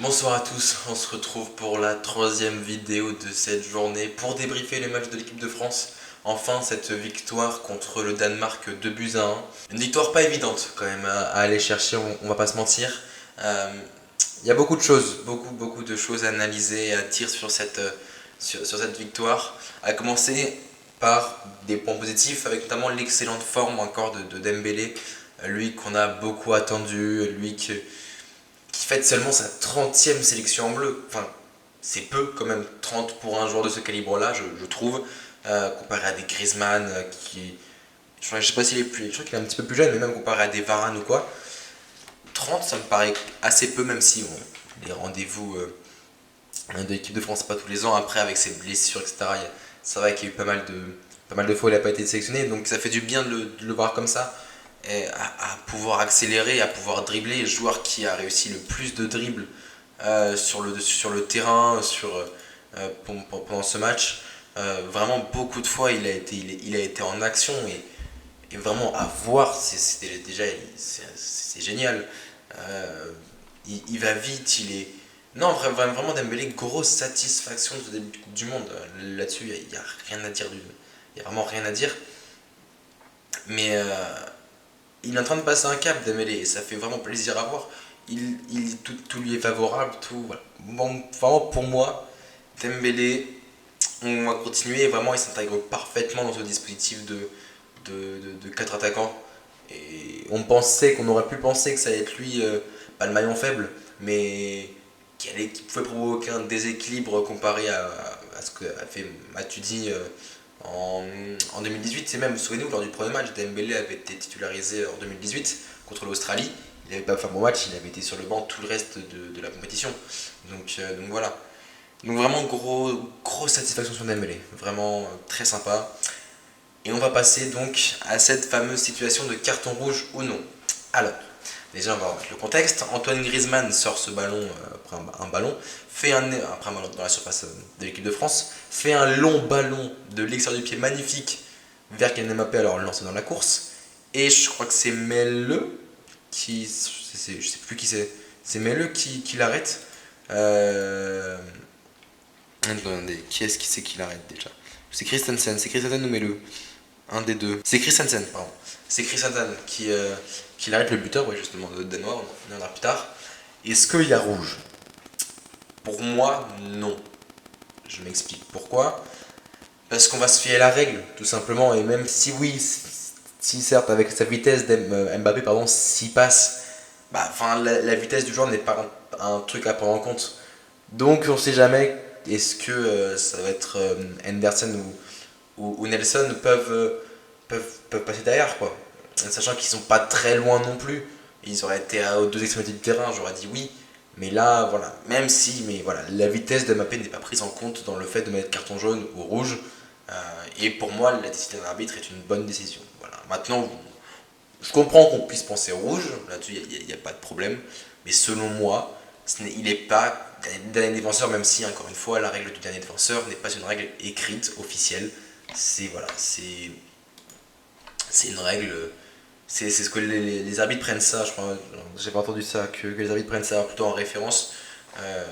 Bonsoir à tous, on se retrouve pour la troisième vidéo de cette journée pour débriefer les matchs de l'équipe de France. Enfin, cette victoire contre le Danemark 2 buts à 1. Une victoire pas évidente quand même à aller chercher, on va pas se mentir. Il y a beaucoup de choses, beaucoup de choses à analyser et à dire sur cette victoire. À commencer par des points positifs, avec notamment l'excellente forme encore de Dembélé. Lui qu'on a beaucoup attendu, qui fête seulement sa 30e sélection en bleu. Enfin, c'est peu quand même, 30 pour un joueur de ce calibre-là, je trouve, comparé à des Griezmann qui. Je sais pas s'il est plus. Je crois qu'il est un petit peu plus jeune, mais même comparé à des Varane ou quoi. 30, ça me paraît assez peu, même si les rendez-vous de l'équipe de France, pas tous les ans. Après, avec ses blessures, etc., c'est vrai qu'il y a eu pas mal de fois où il n'a pas été sélectionné. Donc ça fait du bien de le voir comme ça. Et à pouvoir accélérer, à pouvoir dribbler. Le joueur qui a réussi le plus de dribbles sur le terrain pendant ce match. Vraiment, beaucoup de fois, il a été en action et vraiment à voir, c'est génial. Euh, il va vite, il est. Non, vraiment Dembélé, grosse satisfaction de ce début de Coupe du Monde. Là-dessus, il n'y a rien à dire. Il y a vraiment rien à dire. Mais il est en train de passer un cap, Dembélé, et ça fait vraiment plaisir à voir. Tout lui est favorable, tout. Voilà. Bon, vraiment, pour moi, Dembélé, on va continuer. Vraiment, il s'intègre parfaitement dans ce dispositif de 4 attaquants. Et on pensait qu'on aurait pu penser que ça allait être lui, pas le maillon faible, mais qui pouvait provoquer un déséquilibre comparé à ce qu'a fait Matuidi en 2018. C'est même, souvenez-vous, lors du premier match, Dembélé avait été titularisé en 2018 contre l'Australie. Il n'avait pas fait un bon match, il avait été sur le banc tout le reste de la compétition. Donc voilà. Donc vraiment grosse satisfaction sur Dembélé, vraiment très sympa. Et on va passer donc à cette fameuse situation de carton rouge ou non. Alors, déjà on va remettre le contexte. Antoine Griezmann sort ce ballon après un ballon, après un ballon dans la surface de l'équipe de France, fait un long ballon de l'extérieur du pied magnifique vers Kylian Mbappé alors lancé dans la course. Et je crois que c'est Melle je sais plus qui c'est Melle qui l'arrête. Euh, Attendez, qui est-ce qui c'est qui l'arrête déjà? C'est Christensen ou Melle? Un des deux. C'est Christensen, pardon. C'est Christensen qui l'arrête, le buteur, ouais, justement, de Danois, on en reviendra plus tard. Est-ce qu'il y a rouge? Pour moi, non. Je m'explique pourquoi. Parce qu'on va se fier à la règle, tout simplement, et même si oui, si certes, avec sa vitesse, Mbappé, pardon, s'il passe, bah, enfin, la vitesse du joueur n'est pas un truc à prendre en compte. Donc, on sait jamais, est-ce que ça va être Henderson ou Nelson peuvent passer derrière, quoi. Sachant qu'ils sont pas très loin non plus. Ils auraient été aux deux extrémités du terrain, j'aurais dit oui. Mais là, voilà, même si, mais voilà, la vitesse de Mbappé n'est pas prise en compte dans le fait de mettre carton jaune ou rouge. Et pour moi, la décision de l'arbitre est une bonne décision. Voilà. Maintenant, je comprends qu'on puisse penser rouge, là-dessus, il n'y a pas de problème. Mais selon moi, il n'est pas dernier défenseur, même si, encore une fois, la règle du dernier défenseur n'est pas une règle écrite, officielle. C'est une règle. C'est ce que les arbitres prennent ça, je crois. J'ai pas entendu ça, que les arbitres prennent ça plutôt en référence. Euh,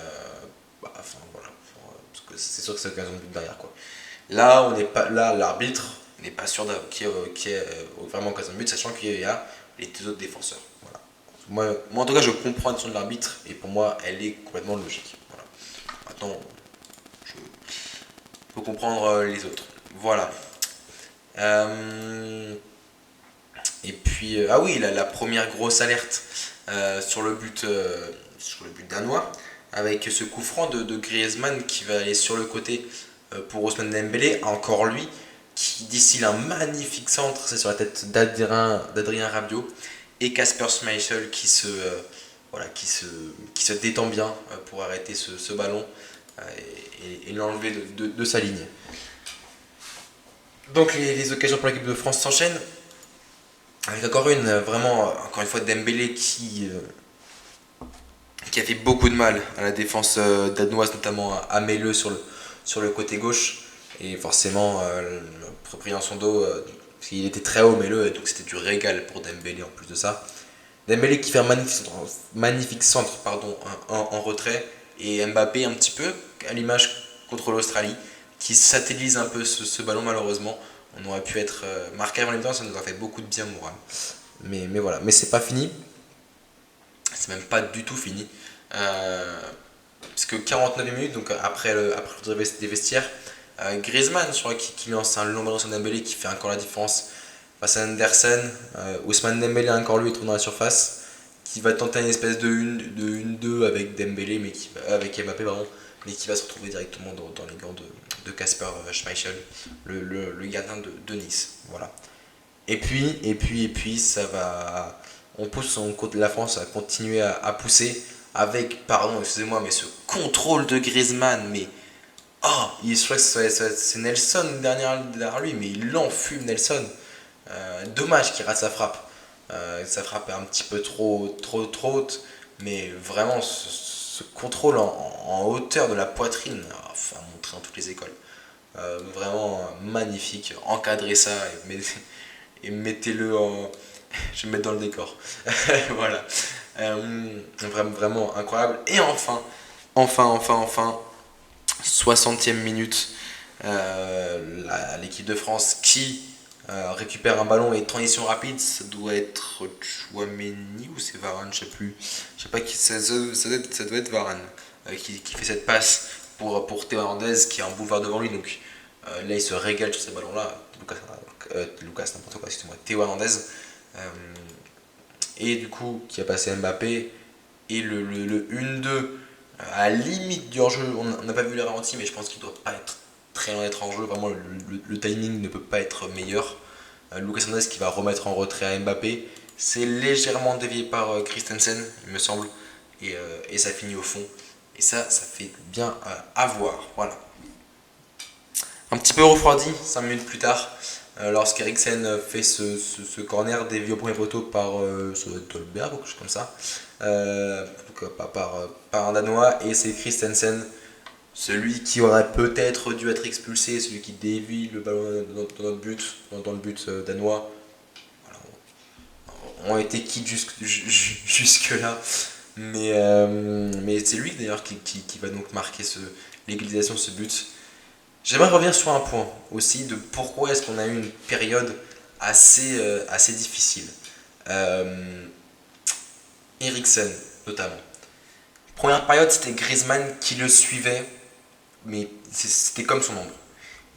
enfin, voilà. Parce que c'est sûr que c'est l'occasion de but derrière, quoi. Là, on n'est pas, là, l'arbitre n'est pas sûr qu'il y ait vraiment occasion de but, sachant qu'il y a les deux autres défenseurs. Voilà. En tout cas, je comprends la décision de l'arbitre et pour moi, elle est complètement logique. Voilà. Maintenant, je peux comprendre les autres. Voilà. Euh, Et puis, ah oui, la première grosse alerte sur le but danois, avec ce coup franc de Griezmann qui va aller sur le côté pour Ousmane Dembélé, encore lui, qui distille un magnifique centre, c'est sur la tête d'Adrien Rabiot, et Kasper Schmeichel voilà, qui se détend bien pour arrêter ce ballon et l'enlever de sa ligne. Donc les occasions pour l'équipe de France s'enchaînent. Avec encore une fois, Dembélé qui a fait beaucoup de mal à la défense danoise, notamment à Melleux sur le côté gauche. Et forcément, pris dans son dos, parce qu'il était très haut Melleux, et donc c'était du régal pour Dembélé en plus de ça. Dembélé qui fait un magnifique centre pardon, en retrait, et Mbappé un petit peu à l'image contre l'Australie, qui satellise un peu ce ballon malheureusement. On aurait pu être marqué avant les temps, ça nous a fait beaucoup de bien moral. Mais voilà, mais c'est pas fini, c'est même pas du tout fini. Euh, Puisque 49 minutes, donc après le des vestiaires, Griezmann, je crois, qui lance un long ballon sur Dembélé qui fait encore la différence face à Andersen. Ousmane Dembélé encore lui, il tourne dans la surface, qui va tenter une espèce de 1-2 avec Dembélé, avec Mbappé, pardon, mais qui va se retrouver directement dans les gants de Kasper Schmeichel, le gardien de Nice. Voilà. Et puis, ça va. La France à continuer à pousser avec, pardon, excusez-moi, mais ce contrôle de Griezmann, mais. Oh, je crois que c'est Nelson derrière lui, mais il enfume Nelson. Dommage qu'il rate sa frappe. Sa frappe est un petit peu trop haute, mais vraiment ce contrôle en hauteur de la poitrine, enfin montré dans toutes les écoles. Vraiment magnifique. Encadrez ça et mettez-le en. Je vais me mettre dans le décor. Voilà. Vraiment incroyable. Et enfin, 60e minute, l'équipe de France qui récupère un ballon et transition rapide, ça doit être Chouameni ou c'est Varane, je sais plus. Je sais pas qui, ça doit être Varane qui fait cette passe pour Théo Hernandez qui a un boulevard devant lui. Donc là, il se régale sur ces ballons-là. Lucas n'importe quoi, excuse-moi, Théo Hernandez. Euh, et du coup, qui a passé Mbappé. Et le 1-2 à la limite du hors-jeu, on n'a pas vu les ralentis, mais je pense qu'il ne doit pas être très loin d'être en jeu. Vraiment, le timing ne peut pas être meilleur. Lucas Hernandez qui va remettre en retrait à Mbappé. C'est légèrement dévié par Christensen, il me semble. Et ça finit au fond. Et ça fait bien à voir. Voilà. Un petit peu refroidi, 5 minutes plus tard, lorsqu'Eriksen fait ce corner dévié au premier poteau par Dolberg ou quelque chose comme ça. Par un Danois, et c'est Christensen, celui qui aurait peut-être dû être expulsé, celui qui dévie le ballon dans notre but, dans le but danois. Voilà, on été quitte jusque là, mais c'est lui d'ailleurs qui va donc marquer l'égalisation de ce but. J'aimerais revenir sur un point aussi de pourquoi est-ce qu'on a eu une période assez difficile. Euh, Eriksen notamment. Première période, c'était Griezmann qui le suivait, mais c'était comme son ombre.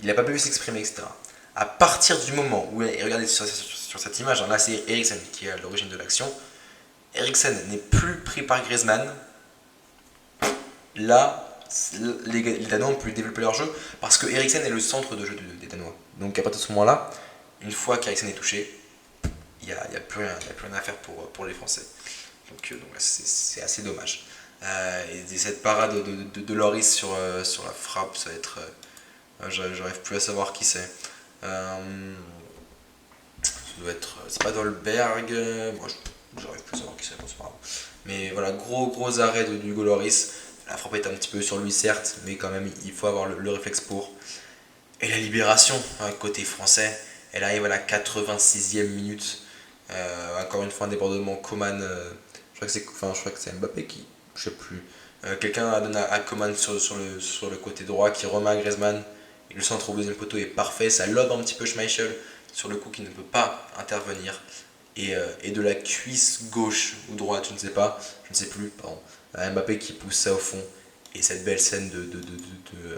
Il n'a pas pu s'exprimer, etc. À partir du moment où, et regardez sur cette image, hein, là c'est Eriksen qui est à l'origine de l'action, Eriksen n'est plus pris par Griezmann, là les Danois ont pu développer leur jeu parce que Eriksen est le centre de jeu des Danois. Donc à partir de ce moment-là, une fois qu'Eriksen est touché, il n'y a plus rien à faire pour les Français. Donc c'est assez dommage. Et cette parade de Loris sur la frappe, ça va être. J'arrive plus à savoir qui c'est. Ça doit être. C'est pas Dolberg. Moi, j'arrive plus à savoir qui c'est, bon, c'est pas grave. Mais voilà, gros arrêt de Hugo Loris. La frappe est un petit peu sur lui, certes, mais quand même, il faut avoir le réflexe pour. Et la libération, hein, côté français, elle arrive à la 86e minute. Encore une fois, un débordement. Coman, je crois que c'est Mbappé qui. Je sais plus. Quelqu'un donne à Coman sur le côté droit qui remet à Griezmann. Et le centre au deuxième poteau est parfait. Ça lobe un petit peu Schmeichel sur le coup qui ne peut pas intervenir. Et de la cuisse gauche ou droite, je ne sais plus, pardon. Mbappé qui pousse ça au fond. Et cette belle scène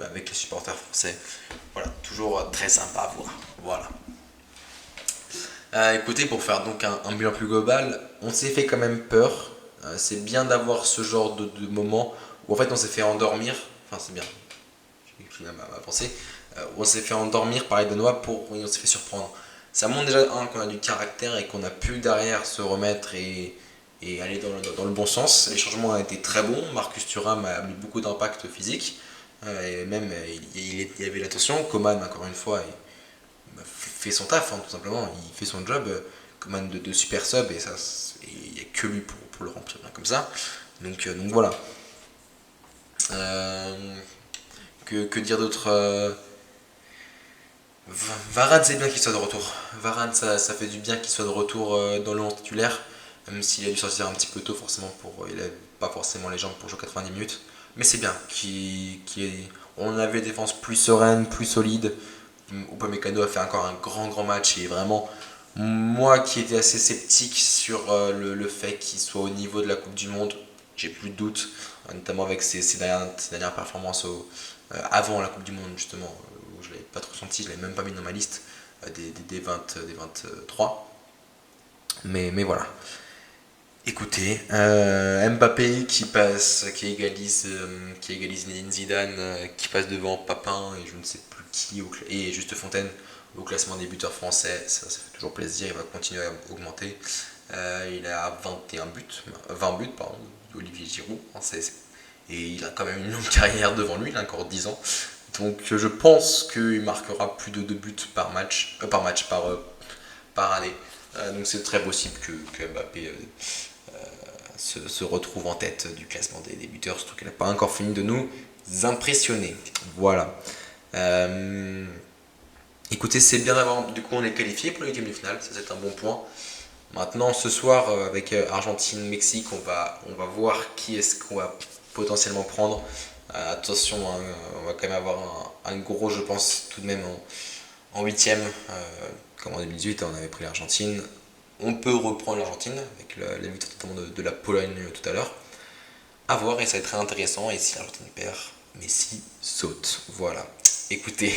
avec les supporters français. Voilà, toujours très sympa à voir. Voilà. Écoutez, pour faire donc un bilan plus global, on s'est fait quand même peur. C'est bien d'avoir ce genre de moment où en fait on s'est fait endormir. Enfin, c'est bien, j'ai ma pensée. Où on s'est fait endormir par les Danois et on s'est fait surprendre. Ça montre déjà qu'on a du caractère et qu'on a pu derrière se remettre et aller dans le bon sens. Les changements ont été très bons. Marcus Thuram a eu beaucoup d'impact physique. Et même il avait l'attention. Coman, encore une fois, fait son taf, hein, tout simplement. Il fait son job. Coman de super sub et ça, il n'y a que lui pour le remplir bien comme ça. Donc voilà. Que dire d'autre Varane, c'est bien qu'il soit de retour. Varane, ça fait du bien qu'il soit de retour dans le 11 titulaire. même s'il a dû sortir un petit peu tôt forcément il n'a pas forcément les jambes pour jouer 90 minutes. Mais c'est bien, on avait des défenses plus sereines, plus solides. Upamecano a fait encore un grand match et vraiment, moi qui étais assez sceptique sur le fait qu'il soit au niveau de la Coupe du Monde, j'ai plus de doute, notamment avec ses dernières performances avant la Coupe du Monde justement, où je ne l'avais pas trop senti, je ne l'avais même pas mis dans ma liste des 23. Mais voilà. Écoutez, Mbappé qui égalise Zinedine Zidane, qui passe devant Papin et je ne sais plus qui, et Juste Fontaine au classement des buteurs français, ça fait toujours plaisir, il va continuer à augmenter. Il a 20 buts, pardon, Olivier Giroud, hein, et il a quand même une longue carrière devant lui, il a encore 10 ans. Donc je pense qu'il marquera plus de 2 buts par année. Donc c'est très possible que Mbappé se retrouve en tête du classement des buteurs, surtout qu'il n'a pas encore fini de nous impressionner. Voilà. Écoutez, c'est bien d'avoir. Du coup, on est qualifié pour les huitièmes de finale, ça c'est un bon point. Maintenant, ce soir, avec Argentine-Mexique, on va voir qui est-ce qu'on va potentiellement prendre. Attention, hein, on va quand même avoir un gros, je pense, tout de même en huitième. Comme en 2018, on avait pris l'Argentine. On peut reprendre l'Argentine avec la victoire de la Pologne tout à l'heure. À voir et ça va être très intéressant. Et si l'Argentine perd, Messi saute. Voilà. Écoutez,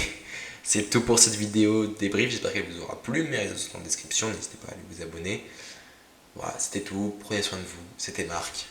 c'est tout pour cette vidéo débrief. J'espère qu'elle vous aura plu. Mes réseaux sont en description. N'hésitez pas à aller vous abonner. Voilà, c'était tout. Prenez soin de vous. C'était Marc.